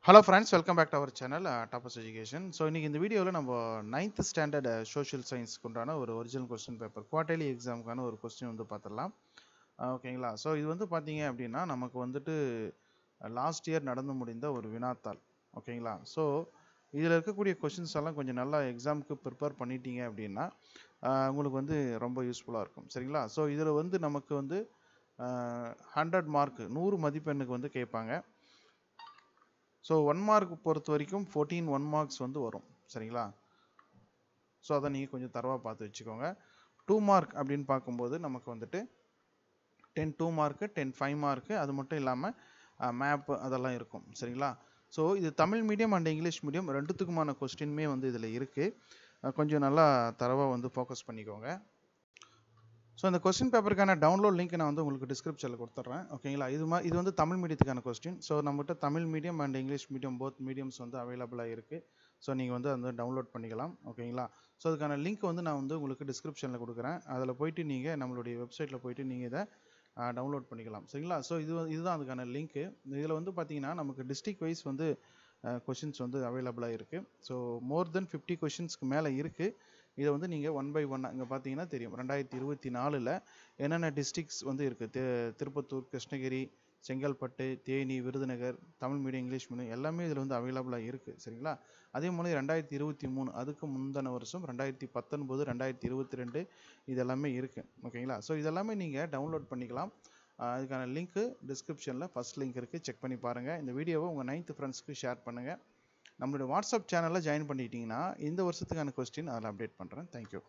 Hello friends, welcome back to our channel Tapas Education. So இன்னைக்கு இந்த வீடியோவில் நம்ம 9th ஸ்டாண்டர்ட் சோஷியல் சயின்ஸ்க்கு உண்டான ஒரு ஒரிஜினல் கொஸ்டின் பேப்பர் குவார்டர்லி எக்ஸாமுக்கான ஒரு கொஸ்டின் வந்து பார்த்துடலாம். ஓகேங்களா. ஸோ இது வந்து பார்த்தீங்க அப்படின்னா நமக்கு வந்துட்டு லாஸ்ட் இயர் நடந்து முடிந்த ஒரு வினாத்தாள். ஓகேங்களா. ஸோ இதில் இருக்கக்கூடிய கொஸ்டின்ஸ் எல்லாம் கொஞ்சம் நல்லா எக்ஸாமுக்கு ப்ரிப்பேர் பண்ணிட்டீங்க அப்படின்னா உங்களுக்கு வந்து ரொம்ப யூஸ்ஃபுல்லாக இருக்கும். சரிங்களா. ஸோ இதில் வந்து நமக்கு வந்து 100 மார்க் 100 மதிப்பெண்ணுக்கு வந்து கேட்பாங்க. ஸோ 1 மார்க் பொறுத்த வரைக்கும் 14 1 மார்க்ஸ் வந்து வரும். சரிங்களா. ஸோ அதை நீங்கள் கொஞ்சம் தரவாக பார்த்து வச்சுக்கோங்க. 2 மார்க் அப்படின்னு பார்க்கும்போது நமக்கு வந்துட்டு 10 2 மார்க்கு 10 5 மார்க்கு அது மட்டும் இல்லாமல் மேப்பு அதெல்லாம் இருக்கும். சரிங்களா. ஸோ இது Tamil medium and English medium ரெண்டுத்துக்குமான கொஸ்டினுமே வந்து இதில் இருக்குது. கொஞ்சம் நல்லா தரவாக வந்து ஃபோக்கஸ் பண்ணிக்கோங்க. ஸோ இந்த கொஸ்டின் பேப்பருக்கான டவுன்லோட் லிங்க் நான் வந்து உங்களுக்கு டிஸ்கிரிப்ஷனில் கொடுத்துட்றேன். ஓகேங்களா. இது வந்து தமிழ் மீடியத்துக்கான கொஸ்டின். ஸோ நம்மகிட்ட Tamil medium and English medium both mediums வந்து அவைலபிளாக இருக்குது. ஸோ நீங்கள் வந்து அதை டவுன்லோட் பண்ணிக்கலாம். ஓகேங்களா. ஸோ அதுக்கான லிங்க் வந்து நான் வந்து உங்களுக்கு டிஸ்கிரிப்ஷனில் கொடுக்குறேன். அதில் போயிட்டு நீங்கள் நம்மளுடைய வெப்சைட்டில் போயிட்டு நீங்கள் இதை டவுன்லோட் பண்ணிக்கலாம். சரிங்களா. ஸோ இதுதான் அதுக்கான லிங்க்கு. இதில் வந்து பார்த்தீங்கன்னா நமக்கு டிஸ்ட்ரிக்ட் வைஸ் வந்து கொஷின்ஸ் வந்து அவைலபிளாக இருக்குது. ஸோ மோர் தென் 50 கொஷின்ஸ்க்கு மேலே இருக்குது. இதை வந்து நீங்கள் 1 by 1 இங்கே பார்த்தீங்கன்னா தெரியும் 2024 என்னென்ன டிஸ்ட்ரிக்ஸ் வந்து இருக்குது. Tirupattur, Krishnagiri, Chengalpattu, Theni, Virudhunagar, Tamil medium, English medium எல்லாமே இதில் வந்து அவைலபிளாக இருக்குது. சரிங்களா. அதே மாதிரி 2023 அதுக்கு முந்தின வருஷம் 2019 2022 இது எல்லாமே இருக்குது. ஓகேங்களா. ஸோ இதெல்லாமே நீங்கள் டவுன்லோட் பண்ணிக்கலாம். இதுக்கான லிங்க்கு டிஸ்கிரிப்ஷனில் ஃபஸ்ட் லிங்க் இருக்குது. செக் பண்ணி பாருங்கள். இந்த வீடியோவை உங்கள் 9th ஃப்ரெண்ட்ஸ்க்கு ஷேர் பண்ணுங்கள். நம்மளுடைய வாட்ஸ்அப் சேனலில் ஜாயின் பண்ணிட்டீங்கன்னா இந்த வருஷத்துக்கான கொஸ்டின் அதில் அப்டேட் பண்ணுறேன். தேங்க்யூ.